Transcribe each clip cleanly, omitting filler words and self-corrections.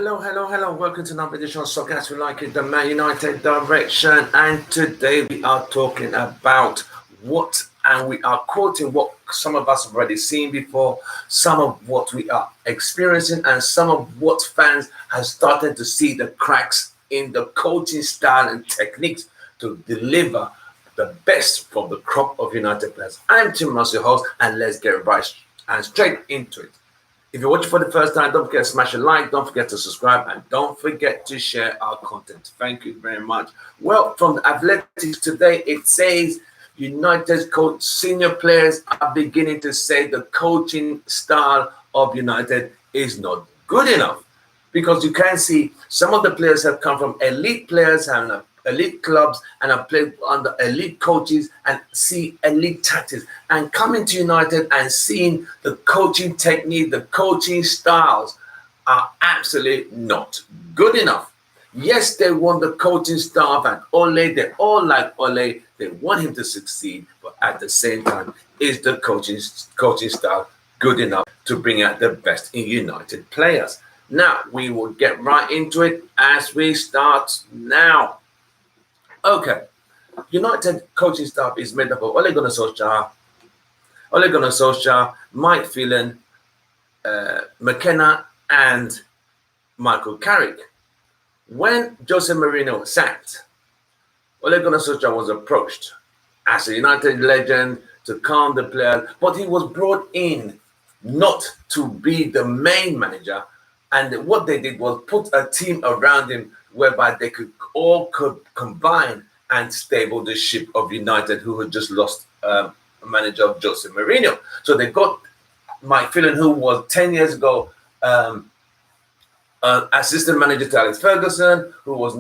Hello. Welcome to another edition of Soccer As We Like It, the Man United direction. And today we are talking about we are quoting what some of us have already seen before, some of what we are experiencing, and some of what fans have started to see the cracks in the coaching style and techniques to deliver the best from the crop of United players. I'm Tim Ross, your host, and let's get right and straight into it. If you're watching for the first time, don't forget to smash a like, don't forget to subscribe, and don't forget to share our content. Thank you very much. Well, from the Athletics today, it says United's coach, senior players are beginning to say the coaching style of United is not good enough. Because you can see some of the players have come from elite players and elite clubs and have played under elite coaches and see elite tactics, and coming to United and seeing the coaching technique, the coaching styles are absolutely not good enough. Yes, they want the coaching staff and Ole, they all like Ole, they want him to succeed, but at the same time, is the coaching style good enough to bring out the best in United players? Now, we will get right into it as we start now. Okay, United coaching staff is made up of Ole Gunnar Solskjaer, Mike Phelan, McKenna, and Michael Carrick. When Jose Mourinho was sacked, Ole Gunnar Solskjaer was approached as a United legend to calm the players, but he was brought in not to be the main manager. And what they did was put a team around him whereby they could combine and stable the ship of United, who had just lost a manager of Jose Mourinho. So they got Mike Phelan, who was 10 years ago assistant manager to Alex Ferguson, who was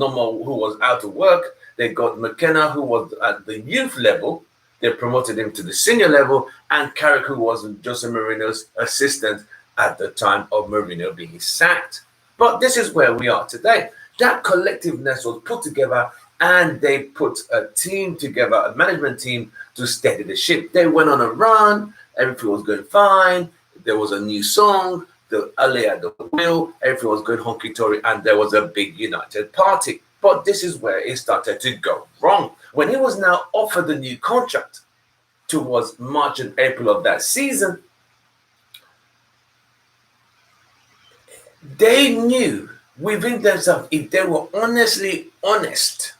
out of work. They got McKenna, who was at the youth level. They promoted him to the senior level, and Carrick, who was Jose Mourinho's assistant at the time of Mourinho being sacked. But this is where we are today. That collectiveness was put together, and they put a team together, a management team, to steady the ship. They went on a run, everything was going fine. There was a new song, the Ali at the wheel, everything was going honky-tory, and there was a big United party. But this is where it started to go wrong. When he was now offered the new contract towards March and April of that season, they knew within themselves, if they were honestly honest,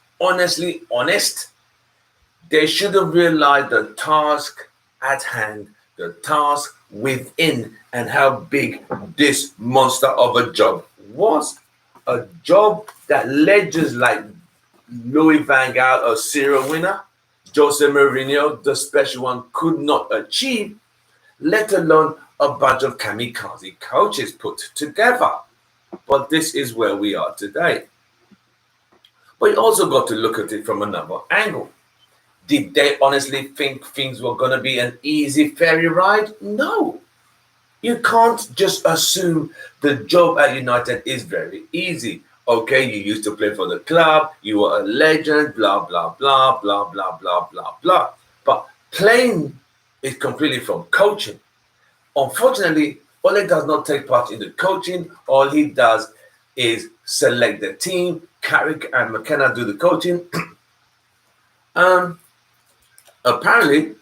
they should have realized the task at hand, the task within, and how big this monster of a job was. A job that legends like Louis van Gaal, a serial winner, Jose Mourinho, the special one, could not achieve, let alone a bunch of kamikaze coaches put together. But this is where we are today. But you also got to look at it from another angle. Did they honestly think things were going to be an easy ferry ride? No. You can't just assume the job at United is very easy. Okay, you used to play for the club, you were a legend, blah, blah, blah, blah, blah, blah, blah, blah. But playing is completely from coaching. Unfortunately, Ole does not take part in the coaching. All he does is select the team. Carrick and McKenna do the coaching. Apparently,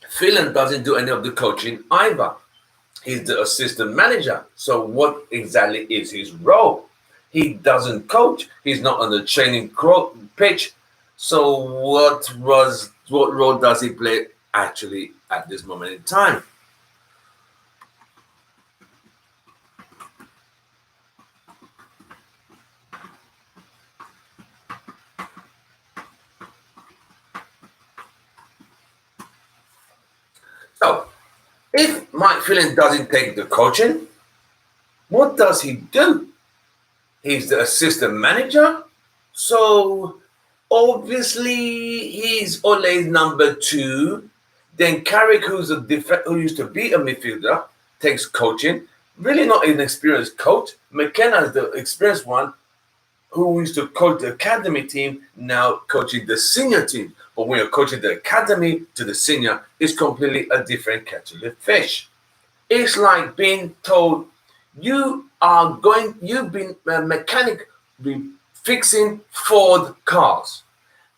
Phelan doesn't do any of the coaching either. He's the assistant manager. So what exactly is his role? He doesn't coach. He's not on the training pitch. So what role does he play actually at this moment in time? So, if Mike Phelan doesn't take the coaching, what does he do? He's the assistant manager. So, obviously, he's Ole's number two. Then Carrick, who used to be a midfielder, takes coaching. Really not an experienced coach. McKenna is the experienced one who used to coach the academy team, now coaching the senior team. But when you're coaching the academy to the senior, it's completely a different kettle of fish. It's like being told You've been a mechanic fixing Ford cars.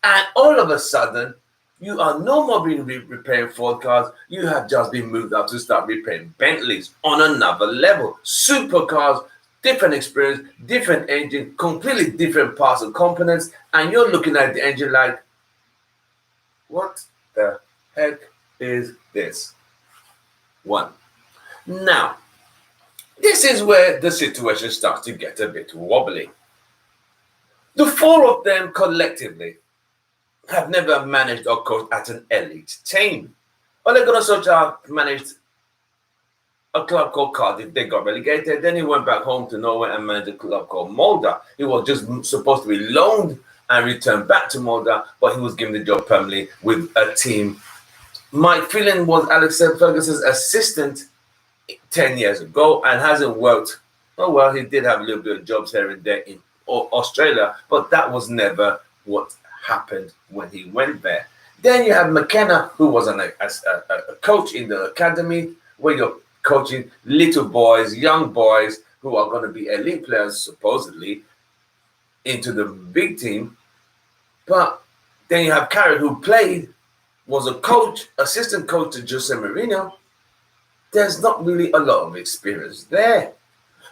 And all of a sudden, you are no more being repairing Ford cars. You have just been moved up to start repairing Bentleys on another level. Supercars, different experience, different engine, completely different parts and components. And you're looking at the engine like, what the heck is this? One. Now, this is where the situation starts to get a bit wobbly. The four of them collectively have never managed or coached at an elite team. Ole Gunnar Solskjaer managed a club called Cardiff. They got relegated. Then he went back home to Norway and managed a club called Molde. He was just supposed to be loaned and returned back to Molde, but he was given the job permanently with a team. Mike Phelan was Alex Ferguson's assistant 10 years ago and hasn't worked. Oh, well, he did have a little bit of jobs here and there in Australia, but that was never what happened when he went there. Then you have McKenna, who was a coach in the academy, where you're coaching little boys, young boys who are going to be elite players, supposedly, into the big team. But then you have Carrick, who was a coach, assistant coach to Jose Mourinho. There's not really a lot of experience there.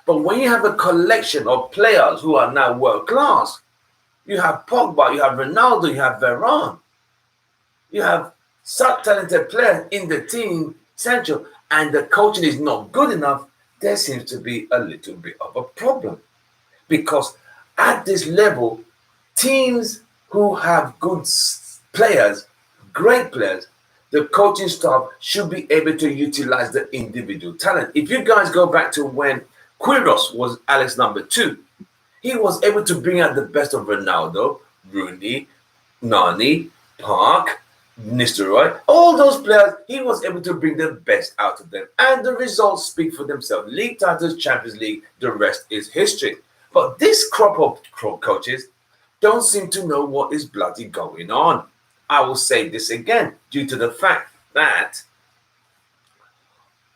But when you have a collection of players who are now world class, you have Pogba, you have Ronaldo, you have Varane, you have such talented players in the team central, and the coaching is not good enough, there seems to be a little bit of a problem. Because at this level, teams who have good players, great players, the coaching staff should be able to utilize the individual talent. If you guys go back to when Kieran was Alex number 2, he was able to bring out the best of Ronaldo, Rooney, Nani, Park, Nistelrooy, all those players. He was able to bring the best out of them. And the results speak for themselves. League titles, Champions League, the rest is history. But this crop of coaches don't seem to know what is bloody going on. I will say this again, due to the fact that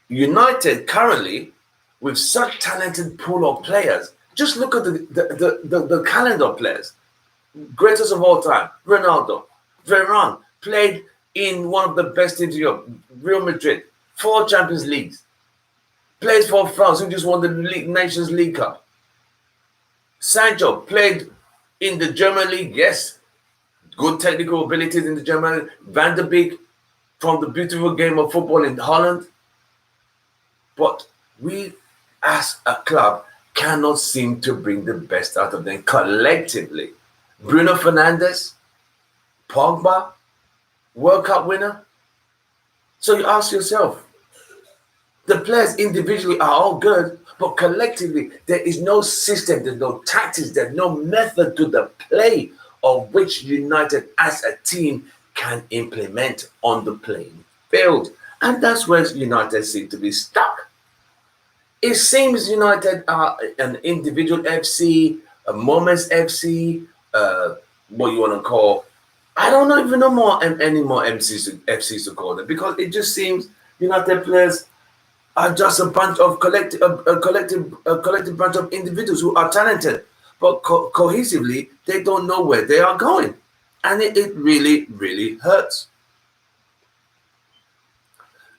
United currently, with such talented pool of players, just look at the calendar of players. Greatest of all time, Ronaldo, Varane, played in one of the best teams in Europe, Real Madrid, 4 Champions Leagues. Plays for France, who just won the Nations League Cup. Sancho played in the German League, yes. Good technical abilities in the German League. Van der Beek from the beautiful game of football in Holland. But we, as a club, cannot seem to bring the best out of them collectively. Bruno Fernandes, Pogba, World Cup winner. So you ask yourself, the players individually are all good, but collectively, there is no system, there's no tactics, there's no method to the play of which United as a team can implement on the playing field. And that's where United seem to be stuck. It seems United are an individual FC, a Moments FC, what you want to call, I don't know even know any more FCs to call them, because it just seems United players are just a bunch of collective bunch of individuals who are talented, but cohesively they don't know where they are going, and it really, really hurts.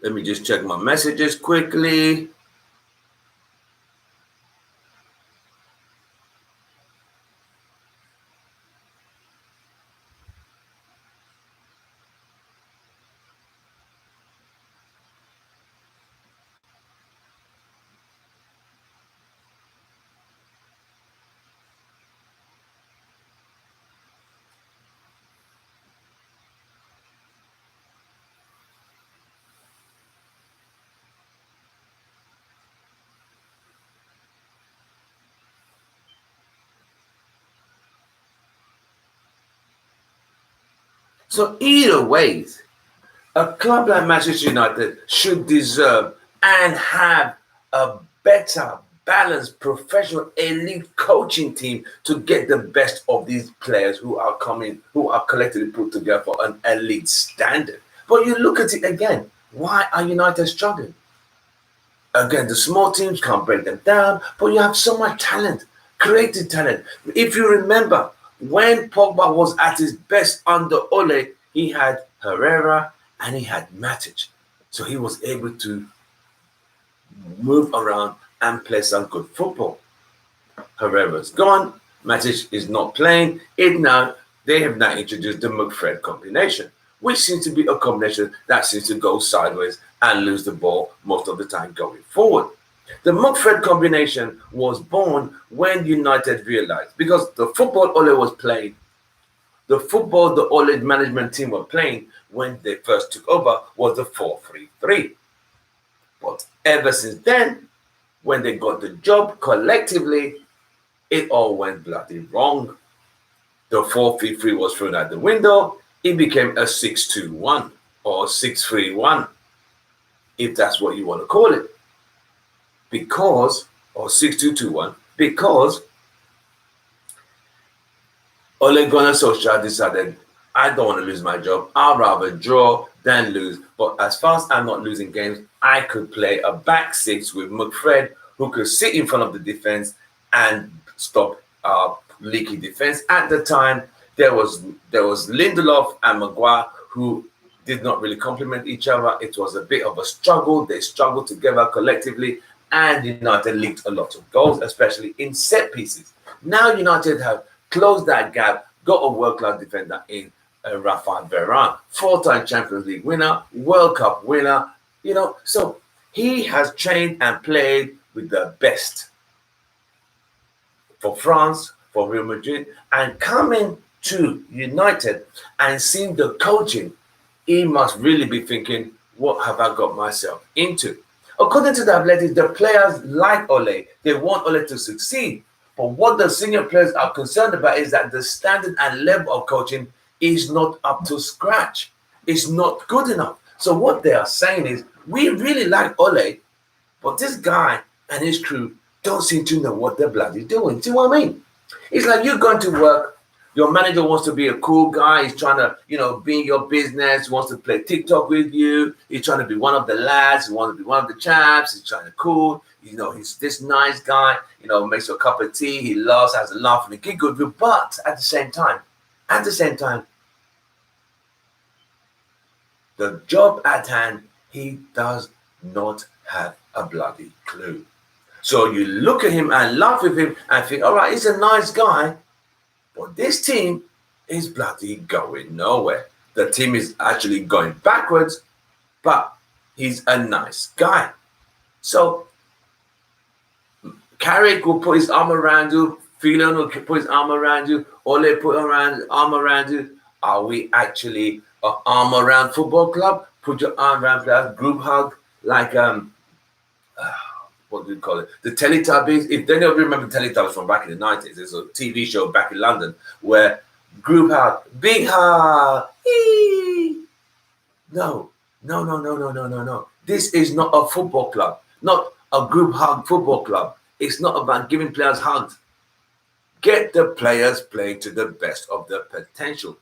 Let me just check my messages quickly. So either ways, a club like Manchester United should deserve and have a better, balanced, professional, elite coaching team to get the best of these players who are collectively put together for an elite standard. But you look at it again, why are United struggling? Again, the small teams can't break them down, but you have so much talent, creative talent. If you remember, when Pogba was at his best under Ole, he had Herrera and he had Matic. So he was able to move around and play some good football. Herrera's gone. Matic is not playing. They have now introduced the McFred combination, which seems to be a combination that seems to go sideways and lose the ball most of the time going forward. The McFred combination was born when United realized, because the football Ole was playing, the football the Ole management team were playing when they first took over was the 4-3-3. But ever since then, when they got the job collectively, it all went bloody wrong. The 4-3-3 was thrown out the window. It became a 6-2-1 or 6-3-1, if that's what you want to call it. Or 6-2-2-1, because Ole Gunnar Solskjaer decided, I don't want to lose my job. I'll rather draw than lose. But as far as I'm not losing games, I could play a back six with McFred, who could sit in front of the defense and stop leaky defense. At the time, there was Lindelof and Maguire, who did not really complement each other. It was a bit of a struggle. They struggled together collectively, and United leaked a lot of goals, especially in set pieces. Now United have closed that gap, got a world-class defender in Rafael Varane, 4-time Champions League winner, World Cup winner, so he has trained and played with the best for France, for Real Madrid, and coming to United and seeing the coaching, he must really be thinking, what have I got myself into? According to the Athletics, the players like Ole, they want Ole to succeed. But what the senior players are concerned about is that the standard and level of coaching is not up to scratch. It's not good enough. So what they are saying is, we really like Ole, but this guy and his crew don't seem to know what they're bloody doing. See what I mean? It's like you're going to work, your manager wants to be a cool guy, he's trying to, be in your business, he wants to play TikTok with you, he's trying to be one of the lads, he wants to be one of the chaps, he's trying to cool, he's this nice guy, makes you a cup of tea, he laughs, has a laugh and a giggle with you, but at the same time, the job at hand, he does not have a bloody clue. So you look at him and laugh with him and think, all right, he's a nice guy, but this team is bloody going nowhere. The team is actually going backwards, but he's a nice guy. So Carrick will put his arm around you, Phelan will put his arm around you, Ole put arm around you. Are we actually an arm around football club? Put your arm around that group hug, like what do you call it? The Teletubbies. If they don't remember Teletubbies from back in the 90s, there's a TV show back in London where group hug, big hug. No. This is not a football club, not a group hug football club. It's not about giving players hugs. Get the players playing to the best of their potential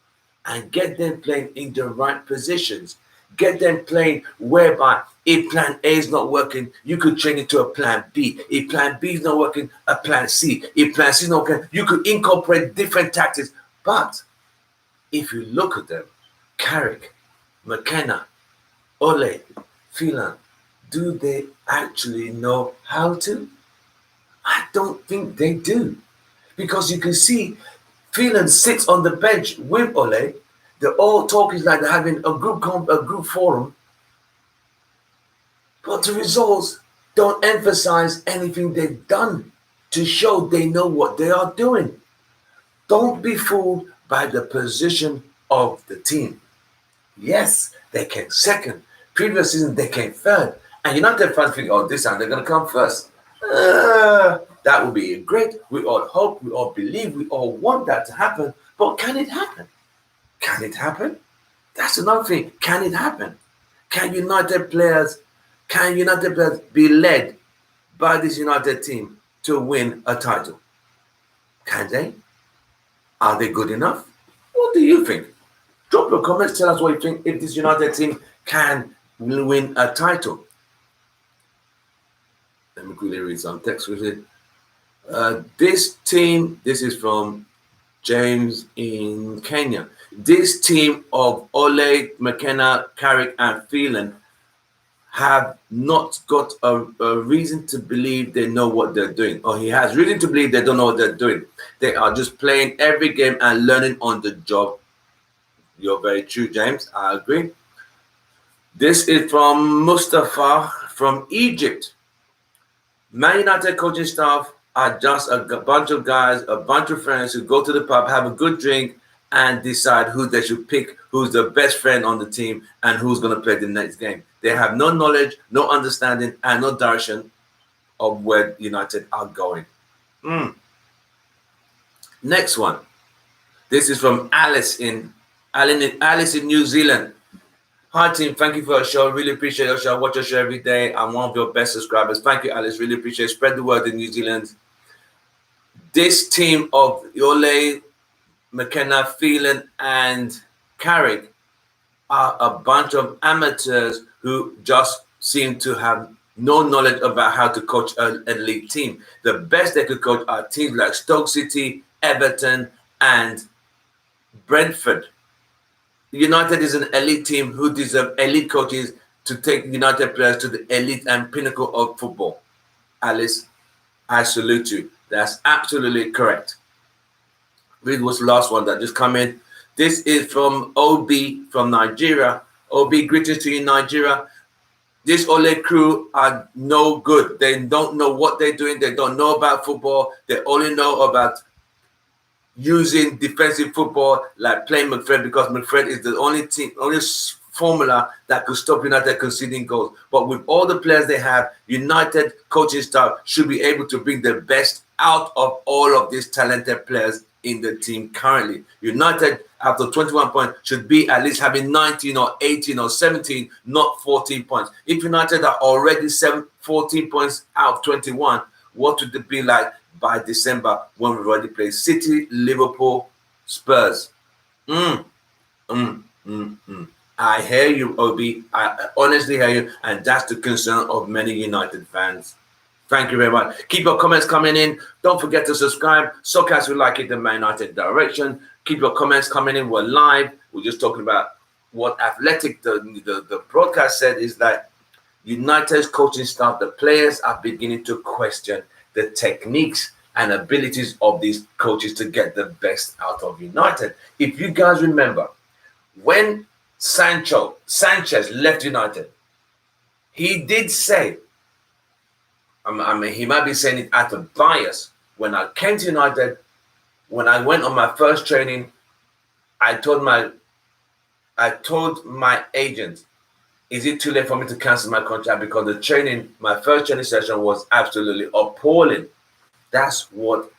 and get them playing in the right positions. Get them playing whereby if plan A is not working, you could change it to a plan B. If plan B is not working, a plan C. If plan C is not working, you could incorporate different tactics. But if you look at them, Carrick, McKenna, Ole, Phelan, do they actually know how to? I don't think they do. Because you can see Phelan sits on the bench with Ole. They're all talking like they're having a group forum. But the results don't emphasize anything they've done to show they know what they are doing. Don't be fooled by the position of the team. Yes, they came second. Previous season, they came third. And United fans think, this time they're going to come first. That would be great. We all hope, we all believe, we all want that to happen. But can it happen? Can it happen? That's another thing. Can it happen? Can United players be led by this United team to win a title? Can they? Are they good enough? What do you think? Drop your comments. Tell us what you think if this United team can win a title. Let me quickly read some text with it. This team, this is from James in Kenya. This team of Ole, McKenna, Carrick, and Phelan have not got a reason to believe they know what they're doing, or he has reason to believe they don't know what they're doing. They are just playing every game and learning on the job. You're very true, James. I agree. This is from Mustafa from Egypt. Man United coaching staff are just a bunch of guys, a bunch of friends who go to the pub, have a good drink, and decide who they should pick, who's the best friend on the team, and who's going to play the next game. They have no knowledge, no understanding, and no direction of where United are going. Next one. This is from Alice in New Zealand. Hi team, thank you for your show. Really appreciate your show. I watch your show every day. I'm one of your best subscribers. Thank you, Alice. Really appreciate it. Spread the word in New Zealand. This team of Ole, McKenna, Phelan, and Carrick are a bunch of amateurs who just seem to have no knowledge about how to coach an elite team. The best they could coach are teams like Stoke City, Everton, and Brentford. United is an elite team who deserve elite coaches to take United players to the elite and pinnacle of football. Alice, I salute you. That's absolutely correct. Read what's the last one that just come in. This is from OB from Nigeria. OB, greetings to you, Nigeria. This Ole crew are no good. They don't know what they're doing. They don't know about football. They only know about using defensive football, like playing McFred, because McFred is the only formula that could stop United conceding goals. But with all the players they have, United coaching staff should be able to bring the best out of all of these talented players in the team currently. United, after 21 points, should be at least having 19 or 18 or 17, not 14 points. If United are already 14 points out of 21, what would it be like by December when we've already played City, Liverpool, Spurs? I hear you, Obi. I honestly hear you, and that's the concern of many United fans. Thank you very much. Keep your comments coming in. Don't forget to subscribe. Soccer we like it, the Man United direction. Keep your comments coming in. We're live. We're just talking about what Athletic, the broadcast said is that United's coaching staff, the players are beginning to question the techniques and abilities of these coaches to get the best out of United. If you guys remember, when Sanchez left United, he did say, I mean, he might be saying it out of bias. When I came to United, when I went on my first training, I told my agent, is it too late for me to cancel my contract? Because my first training session was absolutely appalling. That's what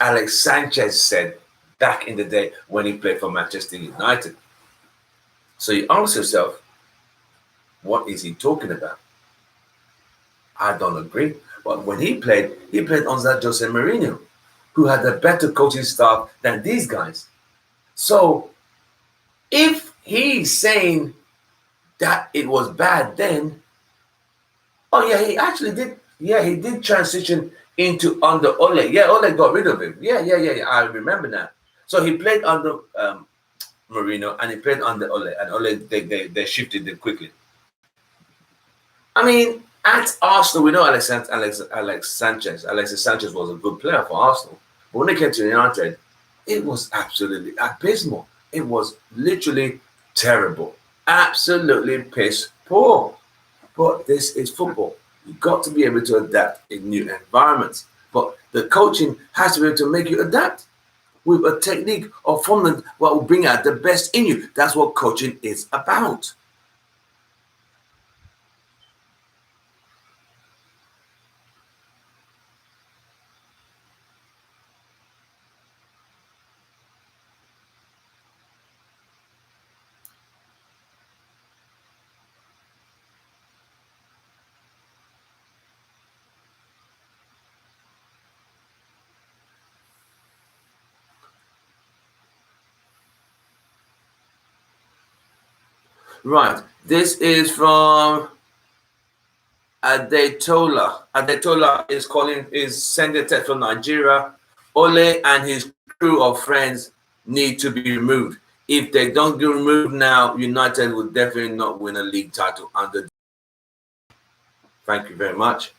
Alex Sanchez said back in the day when he played for Manchester United. So you ask yourself, what is he talking about? I don't agree. But when he played under Jose Mourinho, who had a better coaching staff than these guys. So if he's saying that it was bad then, oh yeah, he actually did. Yeah, he did transition into under Ole. Yeah, Ole got rid of him. Yeah. I remember that. So he played under Mourinho and he played under Ole, and Ole they shifted him quickly. I mean, at Arsenal, we know Alexis Sanchez. Alexis Sanchez was a good player for Arsenal. But when it came to United, it was absolutely abysmal. It was literally terrible. Absolutely piss poor. But this is football. You've got to be able to adapt in new environments. But the coaching has to be able to make you adapt with a technique or formula that will bring out the best in you. That's what coaching is about. Right. This is from Adetola is sending a text from Nigeria. Ole and his crew of friends need to be removed. If they don't get removed now, United will definitely not win a league title under. Thank you very much.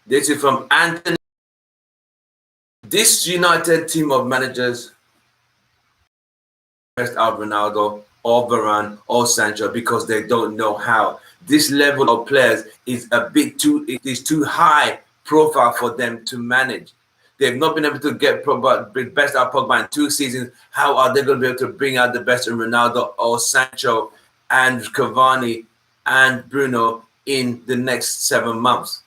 This is from Anthony. This United team of managers best out Ronaldo or Varane or Sancho because they don't know how. This level of players is it is too high profile for them to manage. They've not been able to get best out Pogba in 2 seasons. How are they going to be able to bring out the best in Ronaldo or Sancho and Cavani and Bruno in the next 7 months?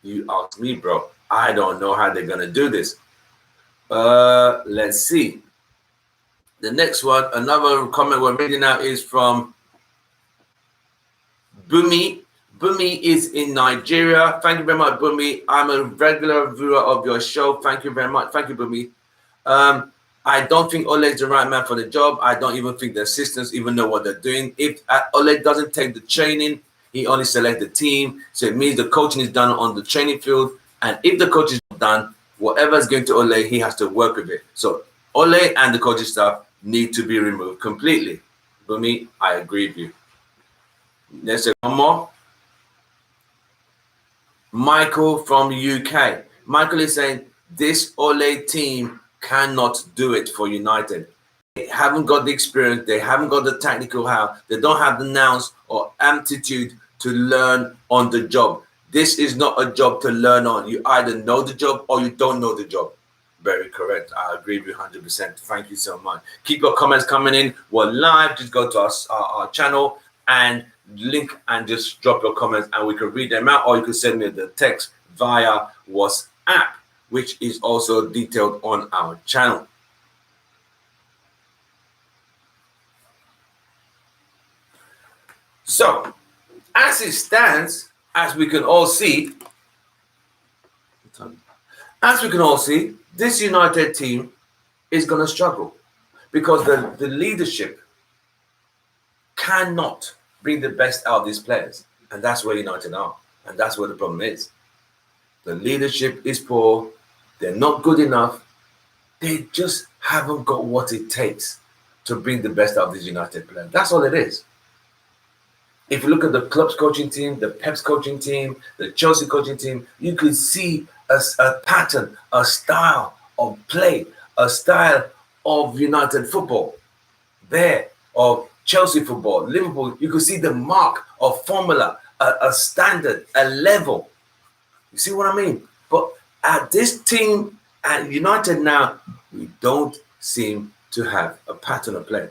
You ask me, bro. I don't know how they're going to do this. Let's see. The next one, another comment we're reading out is from Bumi. Bumi is in Nigeria. Thank you very much, Bumi. I'm a regular viewer of your show. Thank you very much. Thank you, Bumi. I don't think Ole is the right man for the job. I don't even think the assistants even know what they're doing. If Ole doesn't take the training, he only selects the team. So it means the coaching is done on the training field. And if the coach is done, whatever is going to Ole, he has to work with it. So Ole and the coaching staff need to be removed completely. For me, I agree with you. Let's say one more. Michael from UK. Michael is saying this Ole team cannot do it for United. They haven't got the experience. They haven't got the technical how. They don't have the nous or aptitude to learn on the job. This is not a job to learn on. You either know the job or you don't know the job. Very correct. I agree with you 100%. Thank you so much. Keep your comments coming in. We're live. Just go to our channel and link and just drop your comments and we can read them out, or you can send me the text via WhatsApp, which is also detailed on our channel. So, as it stands, as we can all see, this United team is going to struggle because the leadership cannot bring the best out of these players. And that's where United are. And that's where the problem is. The leadership is poor. They're not good enough. They just haven't got what it takes to bring the best out of these United players. That's all it is. If you look at the club's coaching team, the Pep's coaching team, the Chelsea coaching team, you can see a pattern, a style of play, a style of United football there, of Chelsea football, Liverpool. You can see the mark of formula, a standard, a level. You see what I mean? But at this team, at United now, we don't seem to have a pattern of play.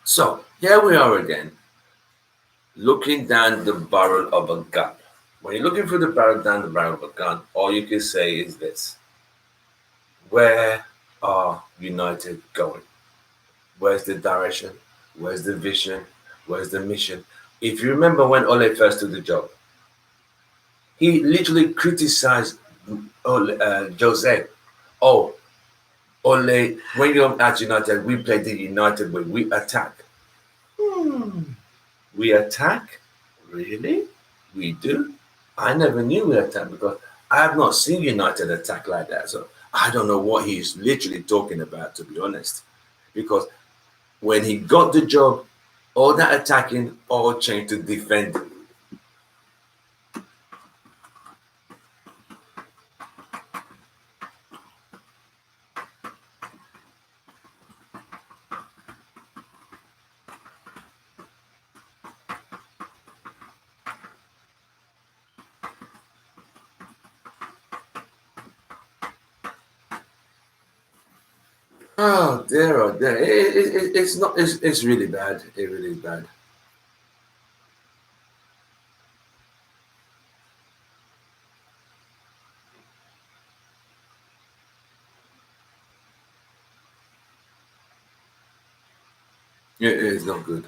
So here we are again, looking down the barrel of a gun. When you're looking through the barrel down the barrel of a gun, all you can say is this: where are United going? Where's the direction? Where's the vision? Where's the mission? If you remember when Ole first took the job, he literally criticized Jose. Oh, Ole, when you're at United, we play the United way. We attack. We attack? Really? We do? I never knew we attack because I have not seen United attack like that. So I don't know what he's literally talking about, to be honest. Because when he got the job, all that attacking all changed to defending. Oh dear, oh dear. It's not. It's really bad. It really bad. It is not good.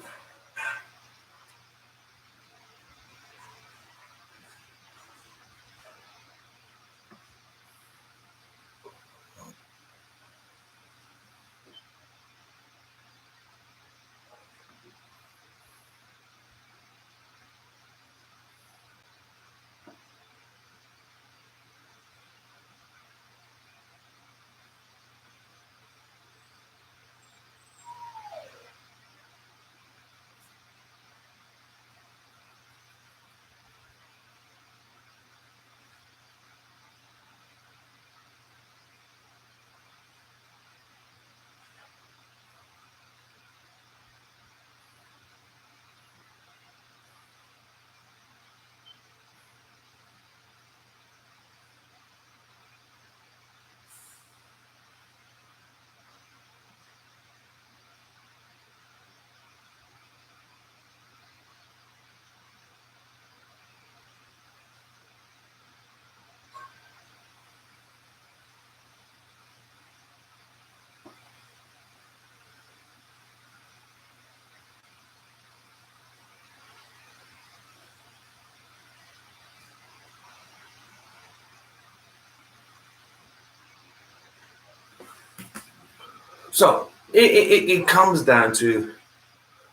So it comes down to.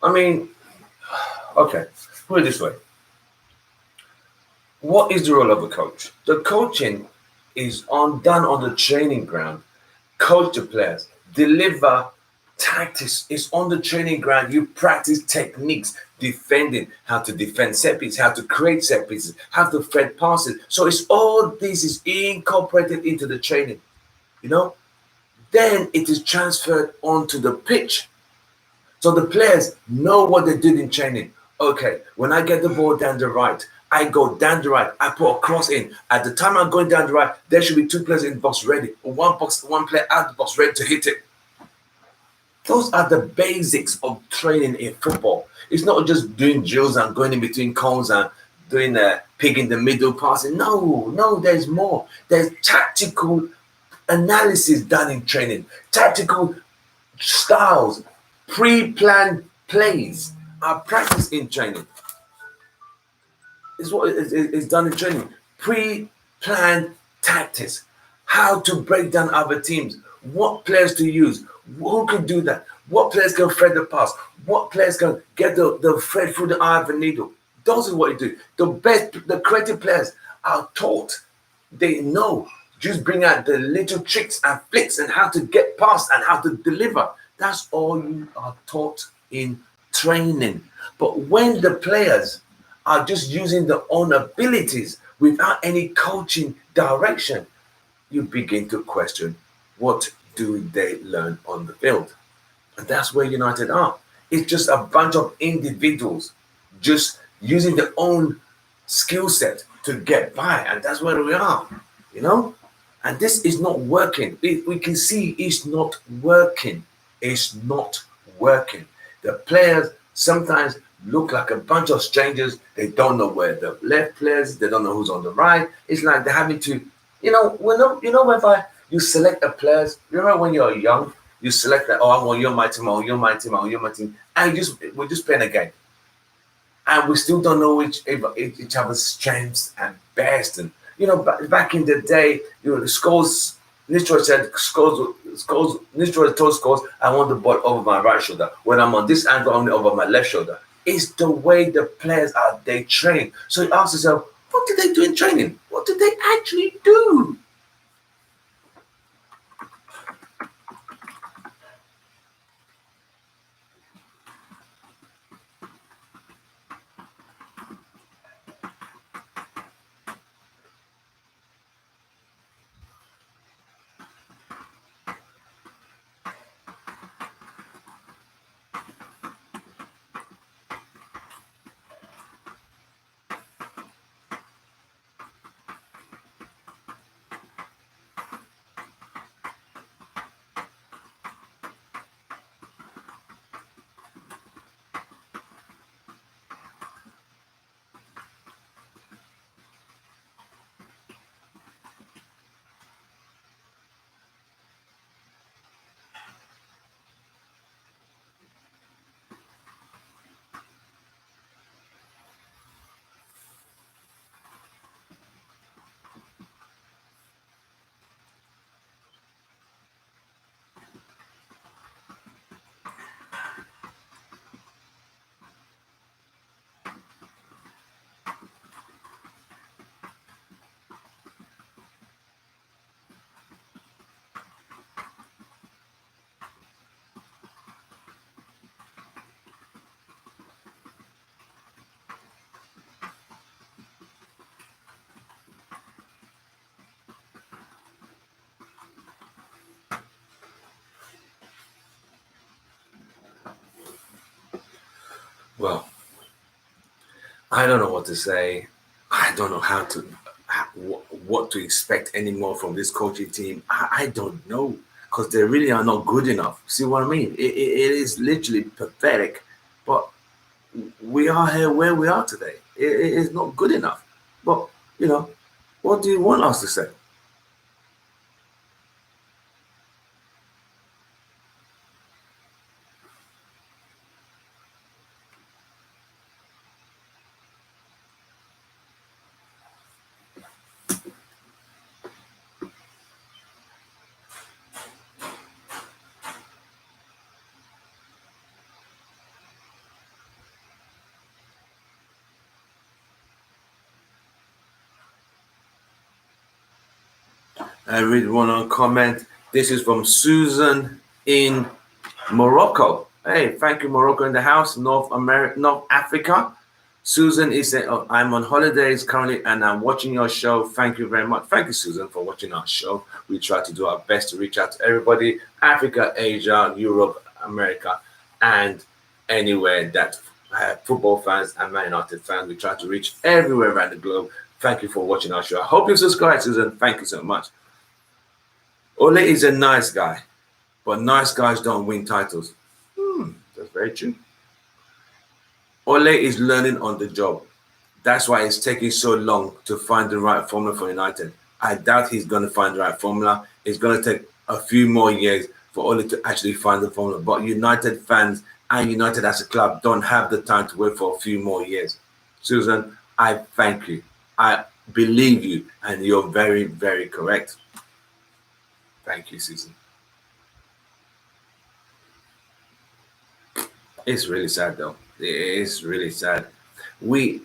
I mean, okay. Put it this way: what is the role of a coach? The coaching is done on the training ground. Coach the players, deliver tactics. It's on the training ground. You practice techniques, defending, how to defend set pieces, how to create set pieces, how to fed passes. So it's all this is incorporated into the training. You know, then it is transferred onto the pitch. So the players know what they did in training. Okay, when I get the ball down the right, I go down the right. I put a cross in. At the time I'm going down the right, there should be two players in the box ready, or one player out the box ready to hit it. Those are the basics of training in football. It's not just doing drills and going in between cones and doing a pig in the middle passing. No, there's more. There's tactical analysis done in training, tactical styles, pre-planned plays are practiced in training. It's what is done in training. Pre-planned tactics, how to break down other teams, what players to use, who can do that, what players can thread the pass, what players can get the thread through the eye of the needle. Those is what you do. The creative players are taught. They know. Just bring out the little tricks and flicks and how to get past and how to deliver. That's all you are taught in training. But when the players are just using their own abilities without any coaching direction, you begin to question, what do they learn on the field? And that's where United are. It's just a bunch of individuals just using their own skill set to get by. And that's where we are, you know? And this is not working. We can see it's not working. It's not working. The players sometimes look like a bunch of strangers. They don't know where the left players, they don't know who's on the right. It's like they're having to, whereby you select the players. Remember when you're young, you select that, oh, I want your my team, I want your my team, I want your my team. And we're just playing a game. And we still don't know each other's strengths and best. And back in the day, the scores. Nistroy said scores. Nistroy told scores. I want the ball over my right shoulder. When I'm on this angle, only over my left shoulder. It's the way the players are. They train. So you ask yourself, what do they do in training? What do they actually do? Well, I don't know what to say. I don't know what to expect anymore from this coaching team. I don't know because they really are not good enough. See what I mean? It is literally pathetic, but we are here where we are today. It is not good enough. But you know, what do you want us to say? I read one on comment. This is from Susan in Morocco. Hey, thank you, Morocco in the house, North America, North Africa. Susan is saying, oh, I'm on holidays currently and I'm watching your show. Thank you very much. Thank you, Susan, for watching our show. We try to do our best to reach out to everybody, Africa, Asia, Europe, America, and anywhere that football fans and Man United fans. We try to reach everywhere around the globe. Thank you for watching our show. I hope you subscribe, Susan. Thank you so much. Ole is a nice guy, but nice guys don't win titles. That's very true. Ole is learning on the job. That's why it's taking so long to find the right formula for United. I doubt he's going to find the right formula. It's going to take a few more years for Ole to actually find the formula. But United fans and United as a club don't have the time to wait for a few more years. Susan, I thank you. I believe you, and you're very, very correct. Thank you, Susan. It's really sad, though. It is really sad. We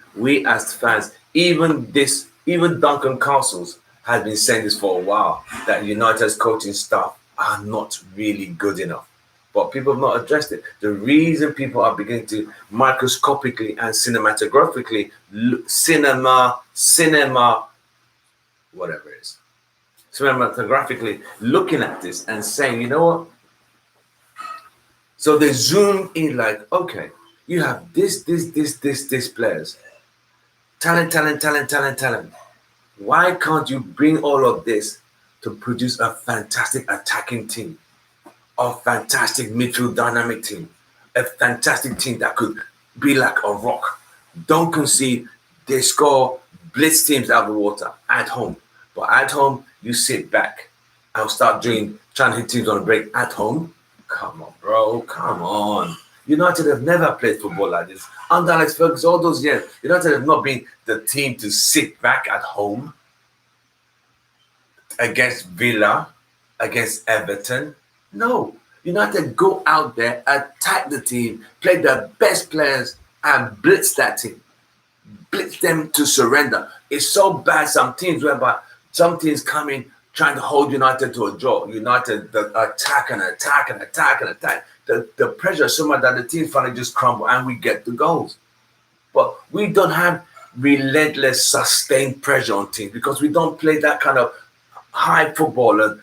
as fans, even Duncan Castles has been saying this for a while that United's coaching staff are not really good enough. But people have not addressed it. The reason people are beginning to microscopically and cinematographically, cinema, whatever it is, cinematographically looking at this and saying, you know what? So they zoom in like, okay, you have this players. Talent. Why can't you bring all of this to produce a fantastic attacking team, a fantastic midfield dynamic team, a fantastic team that could be like a rock? Don't concede. They score blitz teams out of the water at home. But at home, you sit back and start trying to hit teams on a break at home. Come on, bro. Come on. United have never played football like this. Under Alex Ferguson, all those years, United have not been the team to sit back at home against Villa, against Everton. No. United go out there, attack the team, play the best players, and blitz that team. Blitz them to surrender. It's so bad, some teams come in trying to hold United to a draw. United attack. The pressure is so much that the team finally just crumble and we get the goals. But we don't have relentless, sustained pressure on teams because we don't play that kind of high football. And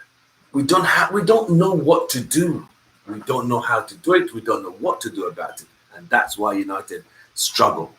we don't know what to do. We don't know how to do it. We don't know what to do about it. And that's why United struggle.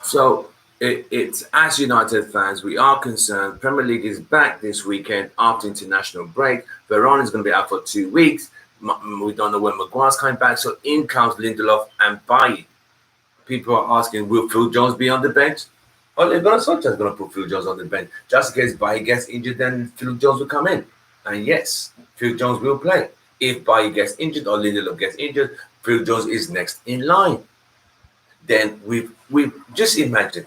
So it's as United fans, we are concerned. Premier League is back this weekend after international break. Veron is going to be out for 2 weeks. We don't know when Maguire's coming back. So in comes Lindelof and Bailly. people are asking, will Phil Jones be on the bench? Ole Gunnar Solskjaer is going to put Phil Jones on the bench. Just in case Bailly gets injured, then Phil Jones will come in. And yes, Phil Jones will play. If Bailly gets injured or Lindelof gets injured, Phil Jones is next in line. Then we just imagine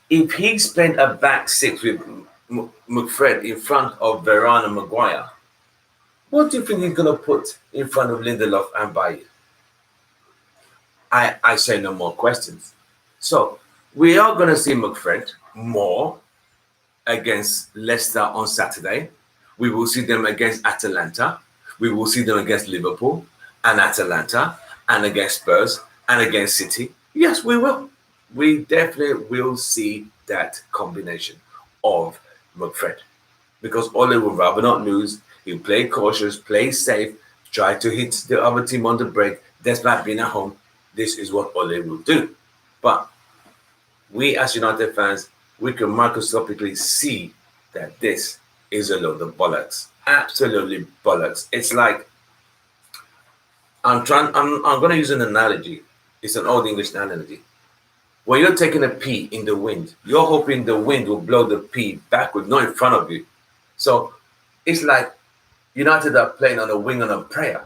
if he spent a back six with McFred in front of Varane and Maguire, what do you think he's going to put in front of Lindelof and Bailly? I say no more questions. So we are going to see McFred more against Leicester on Saturday. We will see them against Atalanta. We will see them against Liverpool and Atalanta and against Spurs and against City. Yes, we will. We definitely will see that combination of McFred because Ole will rather not lose. He'll play cautious, play safe, try to hit the other team on the break, despite being at home. This is what Ole will do. But we as United fans, we can microscopically see that this is a load of bollocks. Absolutely bollocks. It's like, I'm going to use an analogy. It's an old English analogy. When you're taking a pea in the wind, you're hoping the wind will blow the pea backward, not in front of you. So it's like United are playing on a wing on a prayer.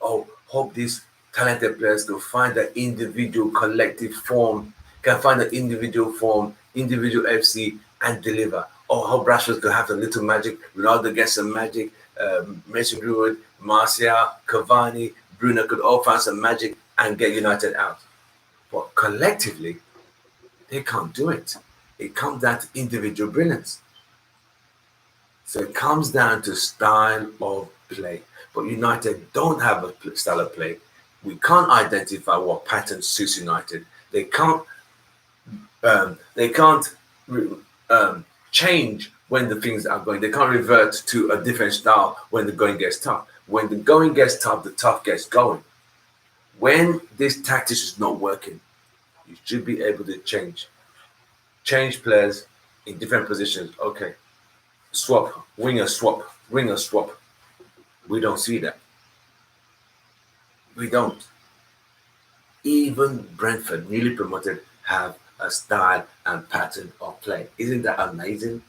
Oh, hope these talented players can find that individual collective form, individual FC and deliver. Oh, hope Rashford could have a little magic. Ronaldo gets some magic. Mason Greenwood, Martial, Cavani, Bruno could all find some magic and get United out. But collectively, they can't do it. It comes down to individual brilliance. So it comes down to style of play. But United don't have a style of play. We can't identify what pattern suits United. They can't change when the things are going. They can't revert to a different style when the going gets tough. When the going gets tough, the tough gets going. When this tactics is not working, you should be able to change players in different positions. Okay, swap, winger swap. We don't see that. We don't. Even Brentford, newly promoted, have a style and pattern of play. Isn't that amazing?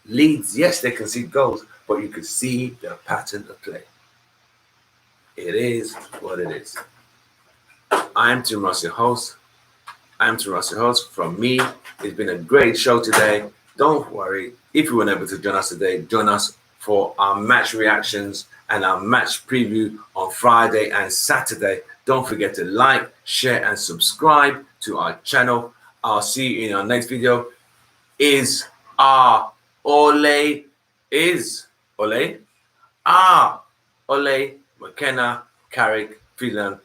Leeds, yes, they concede goals, but you can see the pattern of play. It is what it is. I'm Tim Ross, your host. From me, it's been a great show today. Don't worry. If you weren't able to join us today, join us for our match reactions and our match preview on Friday and Saturday. Don't forget to like, share, and subscribe to our channel. I'll see you in our next video. Ole, McKenna, Carrick, Phelan,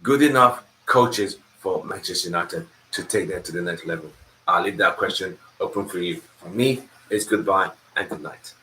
good enough coaches for Manchester United to take them to the next level? I'll leave that question open for you. For me, it's goodbye and good night.